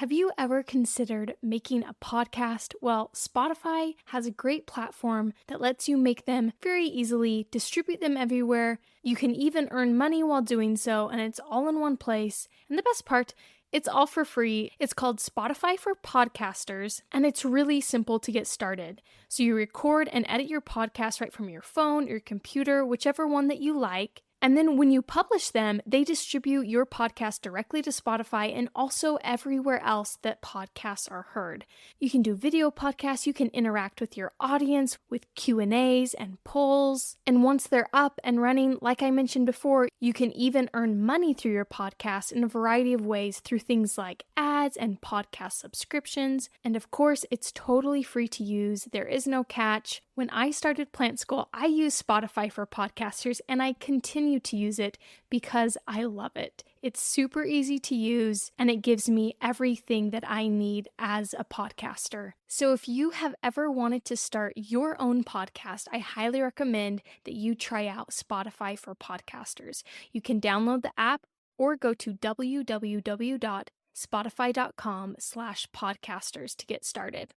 Have you ever considered making a podcast? Well, Spotify has a great platform that lets you make them very easily, distribute them everywhere. You can even earn money while doing so, and it's all in one place. And the best part, it's all for free. It's called Spotify for Podcasters, and it's really simple to get started. So you record and edit your podcast right from your phone, your computer, whichever one that you like. And then when you publish them, they distribute your podcast directly to Spotify and also everywhere else that podcasts are heard. You can do video podcasts, you can interact with your audience with Q&As and polls. And once they're up and running, like I mentioned before, you can even earn money through your podcast in a variety of ways through things like ads and podcast subscriptions. And of course, it's totally free to use. There is no catch. When I started Plant School, I used Spotify for Podcasters, and I continue to use it because I love it. It's super easy to use, and it gives me everything that I need as a podcaster. So if you have ever wanted to start your own podcast, I highly recommend that you try out Spotify for Podcasters. You can download the app or go to www.spotify.com/podcasters to get started.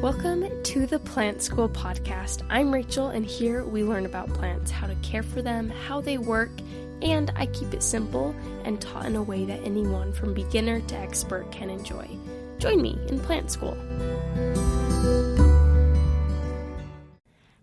Welcome to the Plant School Podcast. I'm Rachel, and here we learn about plants, how to care for them, how they work, and I keep it simple and taught in a way that anyone from beginner to expert can enjoy. Join me in Plant School.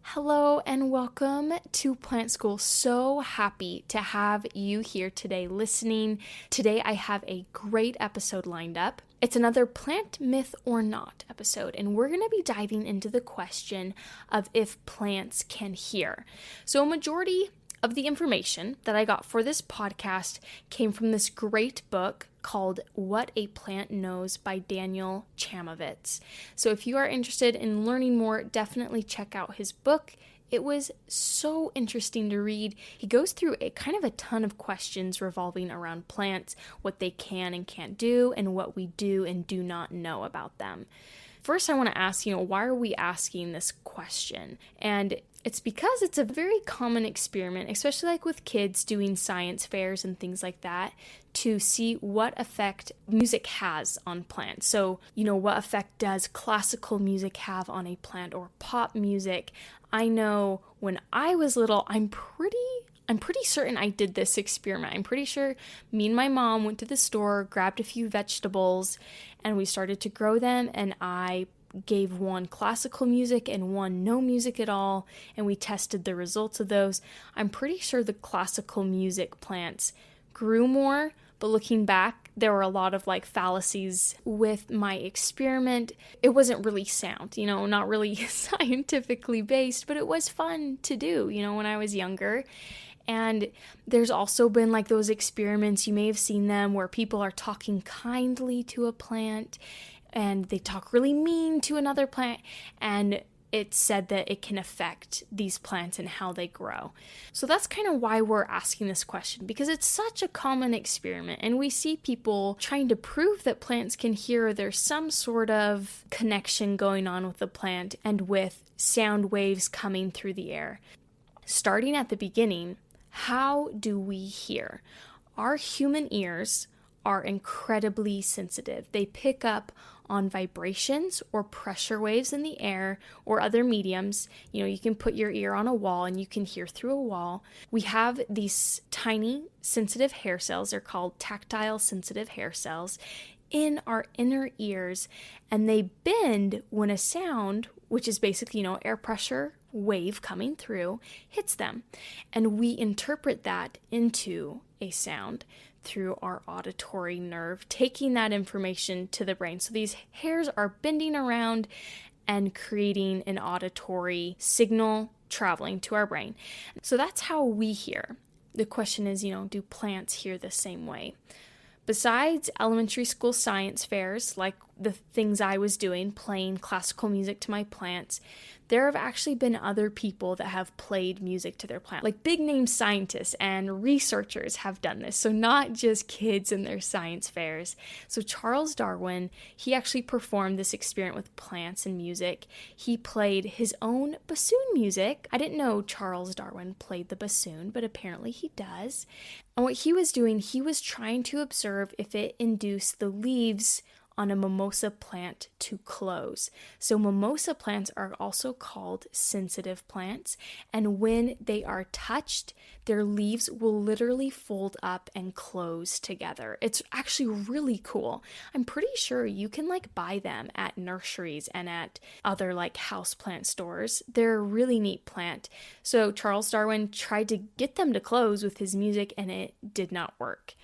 Hello and welcome to Plant School. So happy to have you here today listening. Today I have a great episode lined up. It's another plant myth or not episode, and we're going to be diving into the question of if plants can hear. So a majority of the information that I got for this podcast came from this great book called What a Plant Knows by Daniel Chamovitz. So if you are interested in learning more, definitely check out his book. It was so interesting to read. He goes through a ton of questions revolving around plants, what they can and can't do, and what we do and do not know about them. First, I want to ask, why are we asking this question? And it's because it's a very common experiment, especially like with kids doing science fairs and things like that, to see what effect music has on plants. So, what effect does classical music have on a plant or pop music? I know when I was little, I'm pretty certain I did this experiment. I'm pretty sure me and my mom went to the store, grabbed a few vegetables, and we started to grow them, and I gave one classical music and one no music at all, and we tested the results of those. I'm pretty sure the classical music plants grew more, but looking back, there were a lot of fallacies with my experiment. It wasn't really sound, not really scientifically based, but it was fun to do, when I was younger. And there's also been those experiments, you may have seen them, where people are talking kindly to a plant and they talk really mean to another plant, and it's said that it can affect these plants and how they grow. So that's kind of why we're asking this question, because it's such a common experiment, and we see people trying to prove that plants can hear. There's some sort of connection going on with the plant and with sound waves coming through the air. Starting at the beginning, how do we hear? Our human ears are incredibly sensitive. They pick up on vibrations or pressure waves in the air or other mediums. You can put your ear on a wall and you can hear through a wall. We have these tiny sensitive hair cells. They're called tactile sensitive hair cells in our inner ears, and they bend when a sound, which is basically, air pressure wave coming through, hits them. And we interpret that into a sound through our auditory nerve, taking that information to the brain. So these hairs are bending around and creating an auditory signal traveling to our brain. So that's how we hear. The question is, do plants hear the same way? Besides elementary school science fairs, like the things I was doing, playing classical music to my plants, there have actually been other people that have played music to their plant. Like big name scientists and researchers have done this. So not just kids in their science fairs. So Charles Darwin, he actually performed this experiment with plants and music. He played his own bassoon music. I didn't know Charles Darwin played the bassoon, but apparently he does. And what he was doing, he was trying to observe if it induced the leaves on a mimosa plant to close. So mimosa plants are also called sensitive plants, and when they are touched, their leaves will literally fold up and close together. It's actually really cool. I'm pretty sure you can buy them at nurseries and at other houseplant stores. They're a really neat plant. So Charles Darwin tried to get them to close with his music, and it did not work.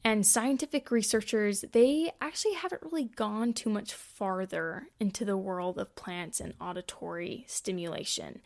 And scientific researchers, they actually haven't really gone too much farther into the world of plants and auditory stimulation.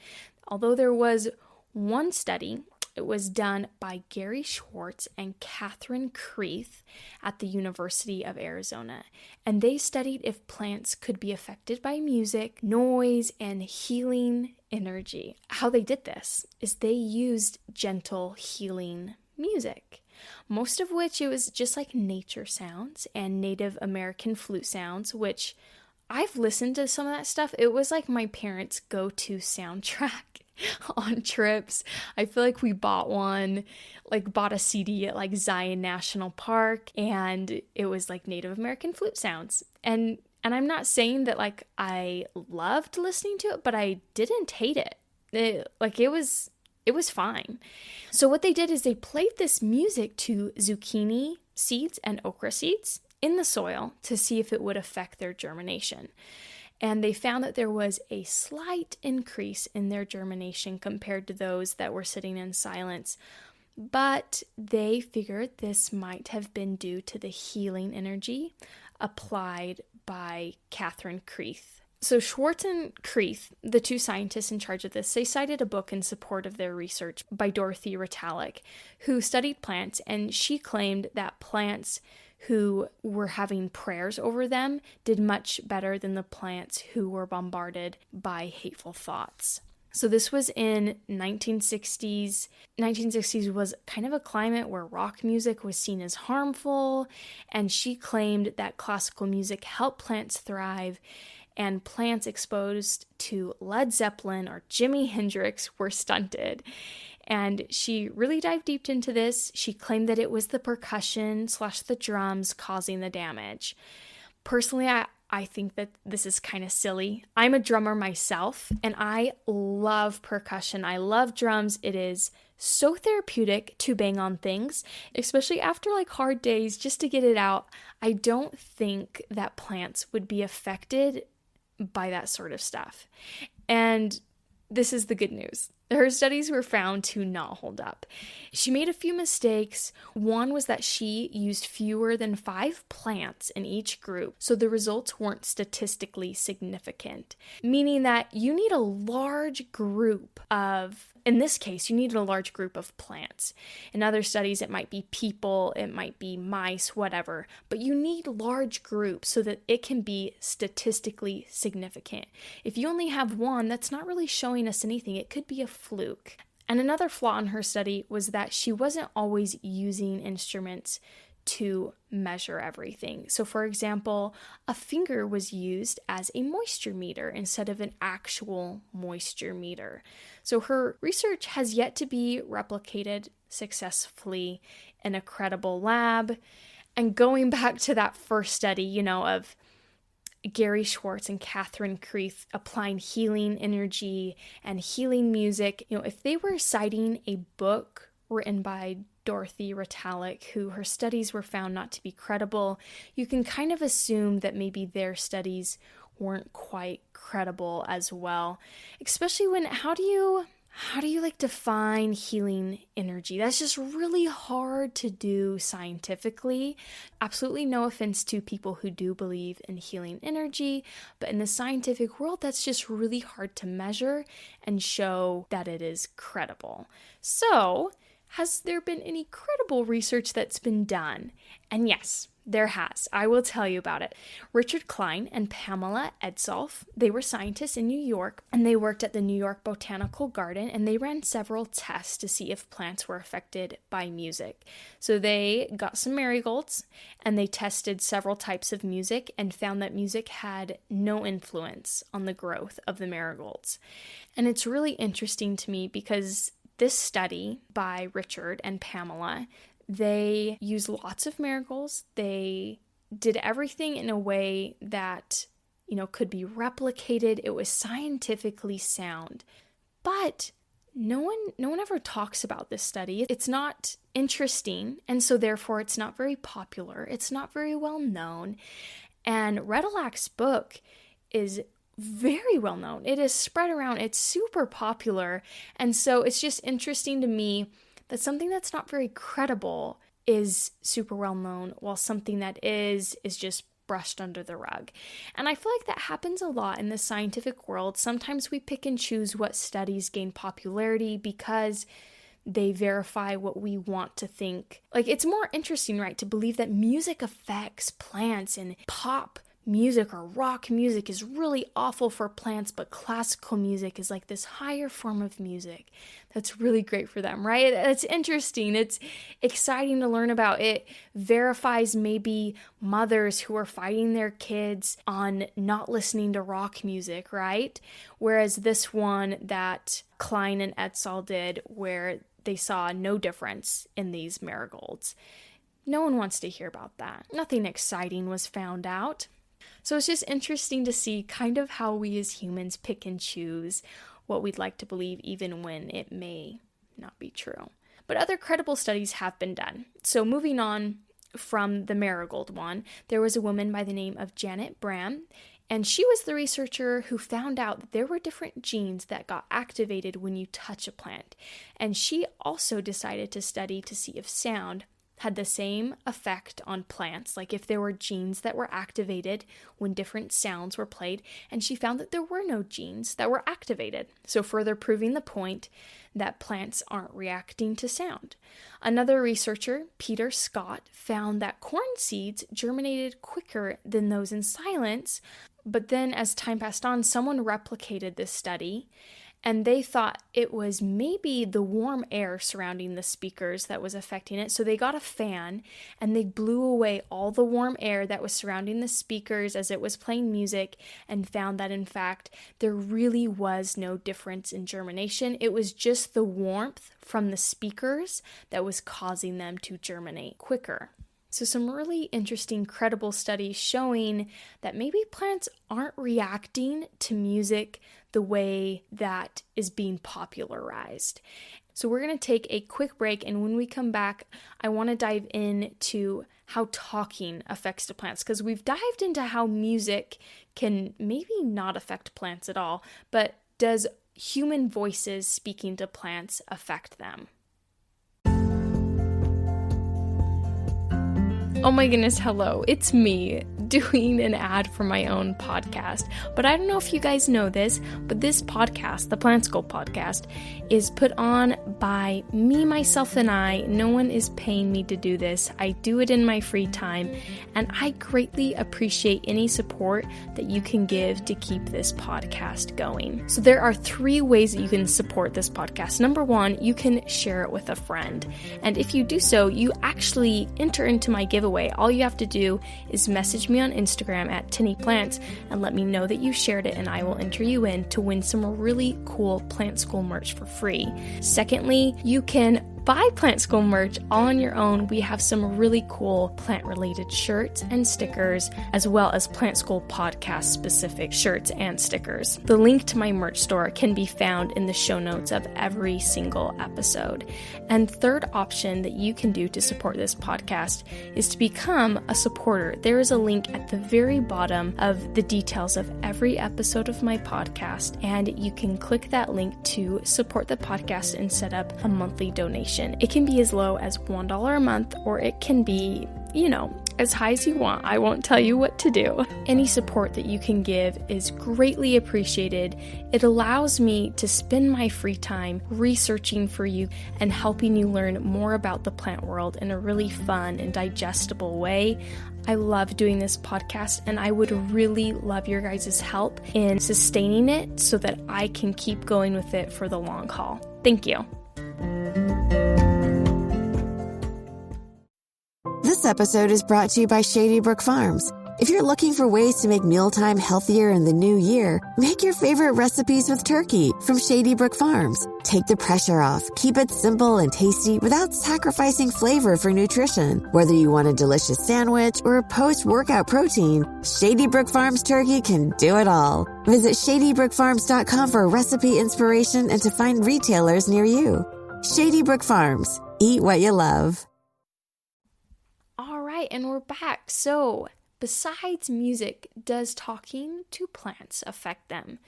Although there was one study, it was done by Gary Schwartz and Catherine Kreith at the University of Arizona. And they studied if plants could be affected by music, noise, and healing energy. How they did this is they used gentle healing music. Most of which it was just nature sounds and Native American flute sounds, which I've listened to some of that stuff. It was my parents' go-to soundtrack on trips. I feel like we bought a CD at Zion National Park, and it was Native American flute sounds. And I'm not saying that I loved listening to it, but I didn't hate it. It was fine. So what they did is they played this music to zucchini seeds and okra seeds in the soil to see if it would affect their germination. And they found that there was a slight increase in their germination compared to those that were sitting in silence. But they figured this might have been due to the healing energy applied by Catherine Kreith. So Schwartz and Kreith, the two scientists in charge of this, they cited a book in support of their research by Dorothy Retallick, who studied plants, and she claimed that plants who were having prayers over them did much better than the plants who were bombarded by hateful thoughts. So this was in 1960s. 1960s was kind of a climate where rock music was seen as harmful, and she claimed that classical music helped plants thrive, and plants exposed to Led Zeppelin or Jimi Hendrix were stunted. And she really dived deep into this. She claimed that it was the percussion / the drums causing the damage. Personally, I think that this is kind of silly. I'm a drummer myself, and I love percussion. I love drums. It is so therapeutic to bang on things, especially after hard days, just to get it out. I don't think that plants would be affected by that sort of stuff. And this is the good news. Her studies were found to not hold up. She made a few mistakes. One was that she used fewer than 5 plants in each group, so the results weren't statistically significant, meaning that you need a large group of, in this case, you needed a large group of plants. In other studies, it might be people, it might be mice, whatever, but you need large groups so that it can be statistically significant. If you only have one, that's not really showing us anything. It could be a fluke. And another flaw in her study was that she wasn't always using instruments to measure everything. So for example, a finger was used as a moisture meter instead of an actual moisture meter. So her research has yet to be replicated successfully in a credible lab. And going back to that first study, of Gary Schwartz and Catherine Kreith applying healing energy and healing music, if they were citing a book written by Dorothy Retallick, who her studies were found not to be credible, you can kind of assume that maybe their studies weren't quite credible as well. Especially when, how do you define healing energy? That's just really hard to do scientifically. Absolutely no offense to people who do believe in healing energy, but in the scientific world, that's just really hard to measure and show that it is credible. So, has there been any credible research that's been done? And yes, There has. I will tell you about it. Richard Klein and Pamela Edsall, they were scientists in New York, and they worked at the New York Botanical Garden, and they ran several tests to see if plants were affected by music. So they got some marigolds, and they tested several types of music and found that music had no influence on the growth of the marigolds. And it's really interesting to me because this study by Richard and Pamela, they used lots of marigolds. They did everything in a way that, could be replicated. It was scientifically sound. But no one ever talks about this study. It's not interesting, and so therefore it's not very popular. It's not very well known. And Redilac's book is very well known. It is spread around. It's super popular. And so it's just interesting to me that something that's not very credible is super well known, while something that is just brushed under the rug. And I feel like that happens a lot in the scientific world. Sometimes we pick and choose what studies gain popularity because they verify what we want to think. Like, it's more interesting, right, to believe that music affects plants, and pop music or rock music is really awful for plants, but classical music is like this higher form of music that's really great for them, right? It's interesting. It's exciting to learn about. It verifies maybe mothers who are fighting their kids on not listening to rock music, right? Whereas this one that Klein and Edsall did, where they saw no difference in these marigolds. No one wants to hear about that. Nothing exciting was found out. So it's just interesting to see kind of how we as humans pick and choose what we'd like to believe, even when it may not be true. But other credible studies have been done. So moving on from the marigold one, there was a woman by the name of Janet Bram, and she was the researcher who found out that there were different genes that got activated when you touch a plant. And she also decided to study to see if sound had the same effect on plants, like if there were genes that were activated when different sounds were played, and she found that there were no genes that were activated, so further proving the point that plants aren't reacting to sound. Another researcher, Peter Scott, found that corn seeds germinated quicker than those in silence, but then as time passed on, someone replicated this study, and they thought it was maybe the warm air surrounding the speakers that was affecting it. So they got a fan and they blew away all the warm air that was surrounding the speakers as it was playing music, and found that in fact there really was no difference in germination. It was just the warmth from the speakers that was causing them to germinate quicker. So some really interesting, credible studies showing that maybe plants aren't reacting to music the way that is being popularized. So we're going to take a quick break, and when we come back, I want to dive into how talking affects the plants, because we've dived into how music can maybe not affect plants at all, but does human voices speaking to plants affect them? Oh my goodness, hello, it's me doing an ad for my own podcast. But I don't know if you guys know this, but this podcast, the Plant School podcast, is put on by me, myself, and I. No one is paying me to do this. I do it in my free time, and I greatly appreciate any support that you can give to keep this podcast going. So there are 3 ways that you can support this podcast. Number 1, you can share it with a friend. And if you do so, you actually enter into my giveaway. All you have to do is message me on Instagram at TinnyPlants and let me know that you shared it, and I will enter you in to win some really cool Plant School merch for free. Secondly, you can buy Plant School merch all on your own. We have some really cool plant-related shirts and stickers, as well as Plant School podcast-specific shirts and stickers. The link to my merch store can be found in the show notes of every single episode. And third option that you can do to support this podcast is to become a supporter. There is a link at the very bottom of the details of every episode of my podcast, and you can click that link to support the podcast and set up a monthly donation. It can be as low as $1 a month, or it can be, as high as you want. I won't tell you what to do. Any support that you can give is greatly appreciated. It allows me to spend my free time researching for you and helping you learn more about the plant world in a really fun and digestible way. I love doing this podcast, and I would really love your guys' help in sustaining it so that I can keep going with it for the long haul. Thank you. This episode is brought to you by Shady Brook Farms. If you're looking for ways to make mealtime healthier in the new year, make your favorite recipes with turkey from Shady Brook Farms. Take the pressure off, keep it simple and tasty without sacrificing flavor for nutrition. Whether you want a delicious sandwich or a post-workout protein, Shady Brook Farms turkey can do it all. Visit ShadyBrookFarms.com for recipe inspiration and to find retailers near you. Shady Brook Farms. Eat what you love. All right, and we're back. So, besides music, does talking to plants affect them?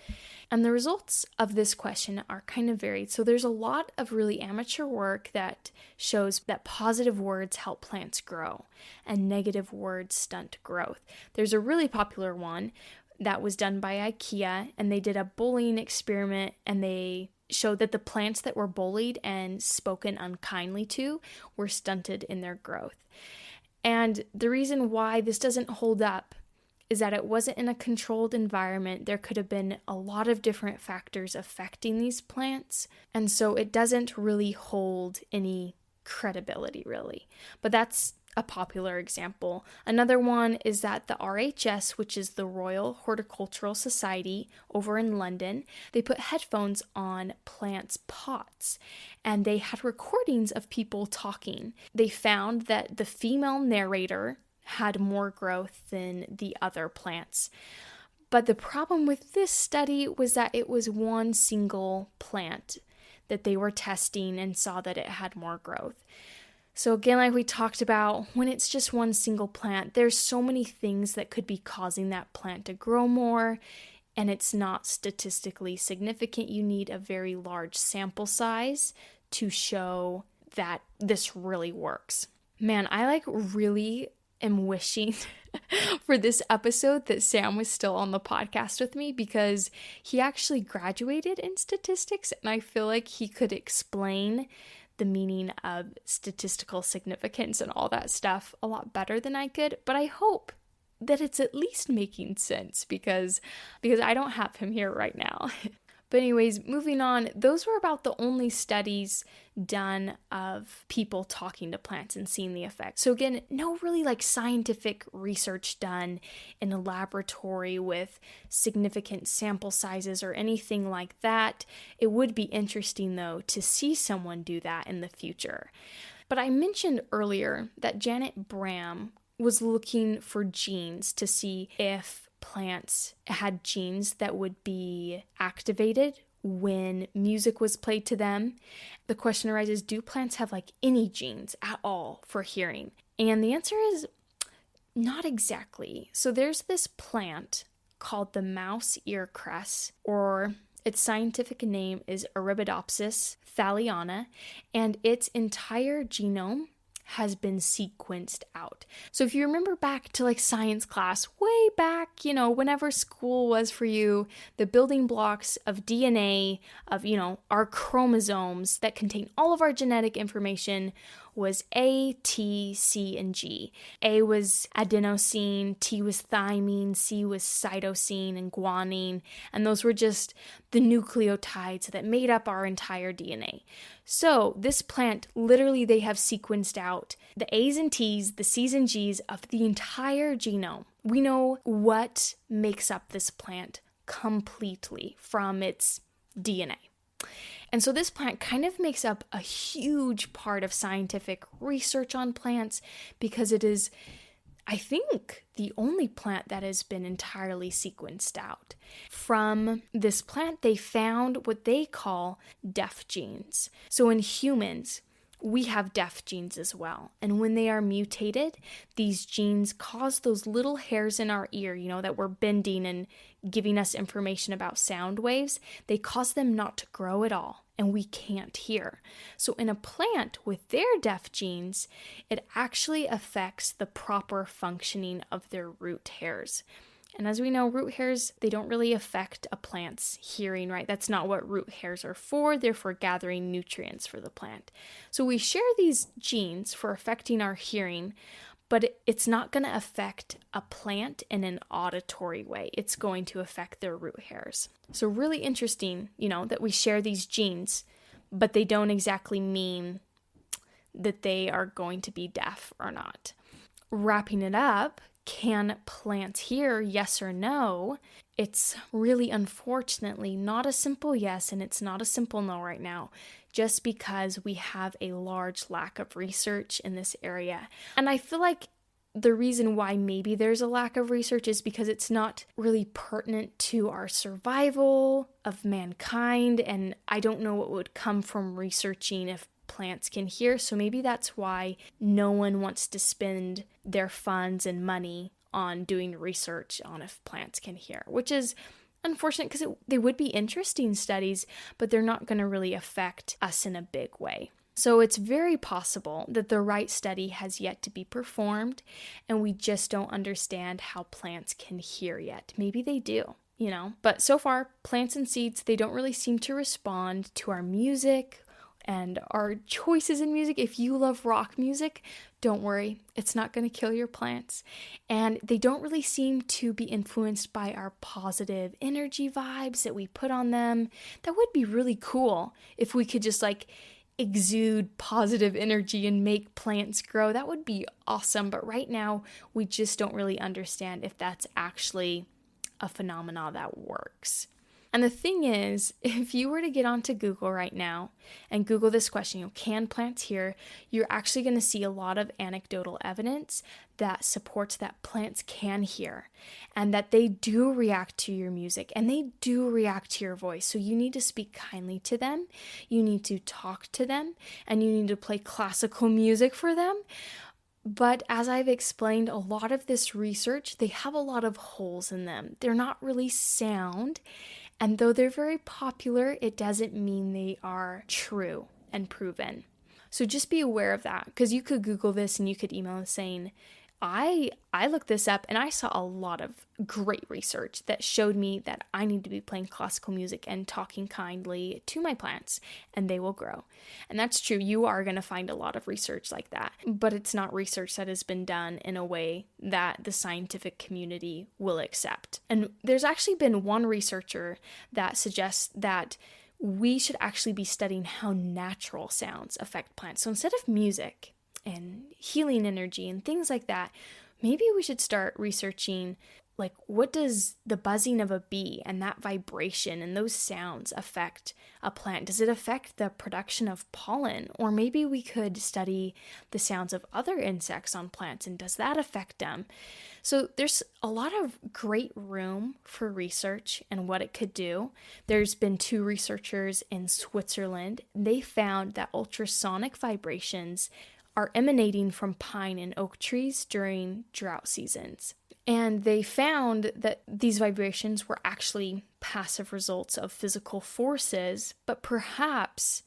And the results of this question are kind of varied. So there's a lot of really amateur work that shows that positive words help plants grow and negative words stunt growth. There's a really popular one that was done by IKEA, and they did a bullying experiment, and they showed that the plants that were bullied and spoken unkindly to were stunted in their growth. And the reason why this doesn't hold up is that it wasn't in a controlled environment. There could have been a lot of different factors affecting these plants, and so it doesn't really hold any credibility, really. But that's a popular example. Another one is that the RHS, which is the Royal Horticultural Society over in London, they put headphones on plants' pots, and they had recordings of people talking. They found that the female narrator had more growth than the other plants. But the problem with this study was that it was one single plant that they were testing and saw that it had more growth. So again, like we talked about, when it's just one single plant, there's so many things that could be causing that plant to grow more, and it's not statistically significant. You need a very large sample size to show that this really works. Man, I really am wishing for this episode that Sam was still on the podcast with me, because he actually graduated in statistics, and I feel like he could explain the meaning of statistical significance and all that stuff a lot better than I could. But I hope that it's at least making sense, because I don't have him here right now. But anyways, moving on, those were about the only studies done of people talking to plants and seeing the effect. So again, no really scientific research done in a laboratory with significant sample sizes or anything like that. It would be interesting though to see someone do that in the future. But I mentioned earlier that Janet Bram was looking for genes to see if plants had genes that would be activated when music was played to them. The question arises, do plants have any genes at all for hearing? And the answer is not exactly. So there's this plant called the mouse ear cress, or its scientific name is Arabidopsis thaliana, and its entire genome has been sequenced out. So if you remember back to science class, way back, whenever school was for you, the building blocks of DNA, of, our chromosomes that contain all of our genetic information was A, T, C, and G. A was adenosine, T was thymine, C was cytosine and guanine, and those were just the nucleotides that made up our entire DNA. So this plant, literally they have sequenced out the A's and T's, the C's and G's of the entire genome. We know what makes up this plant completely from its DNA. And so this plant kind of makes up a huge part of scientific research on plants, because it is, I think, the only plant that has been entirely sequenced out. From this plant, they found what they call deaf genes. So in humans, we have deaf genes as well. And when they are mutated, these genes cause those little hairs in our ear, that we're bending and giving us information about sound waves. They cause them not to grow at all. and we can't hear. So in a plant with their deaf genes, it actually affects the proper functioning of their root hairs. And as we know, root hairs, they don't really affect a plant's hearing, right? That's not what root hairs are for. They're for gathering nutrients for the plant. So we share these genes for affecting our hearing, but it's not going to affect a plant in an auditory way. It's going to affect their root hairs. So really interesting, that we share these genes, but they don't exactly mean that they are going to be deaf or not. Wrapping it up, can plants hear? Yes or no? It's really, unfortunately, not a simple yes, and it's not a simple no right now, just because we have a large lack of research in this area. And I feel like the reason why maybe there's a lack of research is because it's not really pertinent to our survival of mankind, and I don't know what would come from researching if plants can hear. So maybe that's why no one wants to spend their funds and money on doing research on if plants can hear, which is unfortunate because they would be interesting studies, but they're not going to really affect us in a big way. So it's very possible that the right study has yet to be performed, and we just don't understand how plants can hear yet. Maybe they do. But so far, plants and seeds, they don't really seem to respond to our music and our choices in music. If you love rock music, don't worry, it's not going to kill your plants. And they don't really seem to be influenced by our positive energy vibes that we put on them. That would be really cool if we could just exude positive energy and make plants grow. That would be awesome. But right now, we just don't really understand if that's actually a phenomenon that works. And the thing is, if you were to get onto Google right now and Google this question, can plants hear? You're actually going to see a lot of anecdotal evidence that supports that plants can hear and that they do react to your music and they do react to your voice. So you need to speak kindly to them, you need to talk to them, and you need to play classical music for them. But as I've explained, a lot of this research, they have a lot of holes in them. They're not really sound. And though they're very popular, it doesn't mean they are true and proven. So just be aware of that, because you could Google this and you could email saying, I looked this up and I saw a lot of great research that showed me that I need to be playing classical music and talking kindly to my plants and they will grow. And that's true. You are going to find a lot of research like that, but it's not research that has been done in a way that the scientific community will accept. And there's actually been one researcher that suggests that we should actually be studying how natural sounds affect plants. So instead of music and healing energy and things like that, maybe we should start researching what does the buzzing of a bee and that vibration and those sounds affect a plant? Does it affect the production of pollen? Or maybe we could study the sounds of other insects on plants and does that affect them? So there's a lot of great room for research and what it could do. There's been 2 researchers in Switzerland. They found that ultrasonic vibrations are emanating from pine and oak trees during drought seasons. And they found that these vibrations were actually passive results of physical forces, but perhaps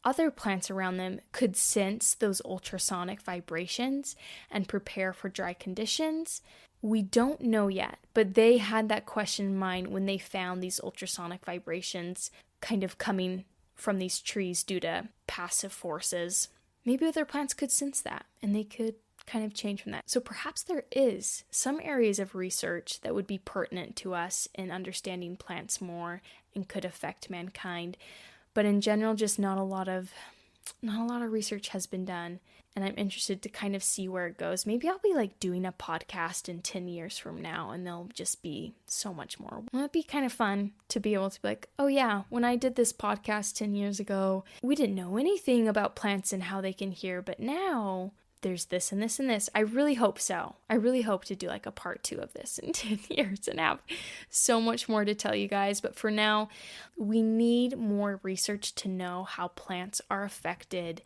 other plants around them could sense those ultrasonic vibrations and prepare for dry conditions. We don't know yet, but they had that question in mind when they found these ultrasonic vibrations kind of coming from these trees due to passive forces. Maybe other plants could sense that and they could kind of change from that. So perhaps there is some areas of research that would be pertinent to us in understanding plants more and could affect mankind. But in general, just not a lot of research has been done. And I'm interested to kind of see where it goes. Maybe I'll be doing a podcast in 10 years from now and there'll just be so much more. Well, it'd be kind of fun to be able to be oh yeah, when I did this podcast 10 years ago, we didn't know anything about plants and how they can hear, but now there's this and this and this. I really hope so. I really hope to do a part 2 of this in 10 years and have so much more to tell you guys. But for now, we need more research to know how plants are affected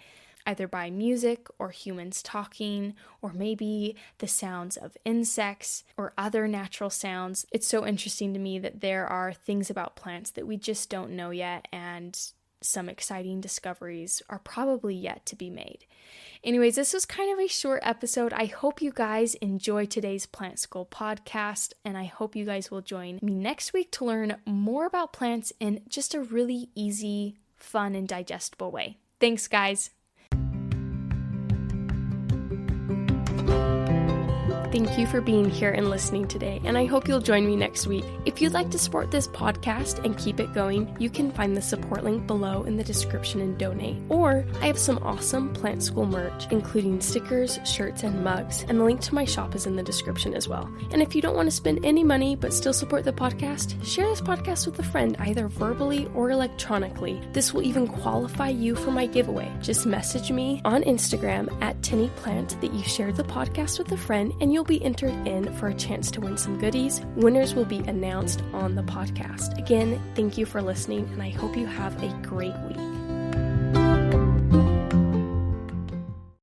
either by music or humans talking, or maybe the sounds of insects or other natural sounds. It's so interesting to me that there are things about plants that we just don't know yet, and some exciting discoveries are probably yet to be made. Anyways, this was kind of a short episode. I hope you guys enjoy today's Plant School podcast, and I hope you guys will join me next week to learn more about plants in just a really easy, fun, and digestible way. Thanks, guys. Thank you for being here and listening today, and I hope you'll join me next week. If you'd like to support this podcast and keep it going, you can find the support link below in the description and donate. Or I have some awesome Plant School merch, including stickers, shirts, and mugs, and the link to my shop is in the description as well. And if you don't want to spend any money but still support the podcast, share this podcast with a friend, either verbally or electronically. This will even qualify you for my giveaway. Just message me on Instagram at TinnyPlant that you shared the podcast with a friend, and you'll be entered in for a chance to win some goodies. Winners will be announced on the podcast. Again, thank you for listening, and I hope you have a great week.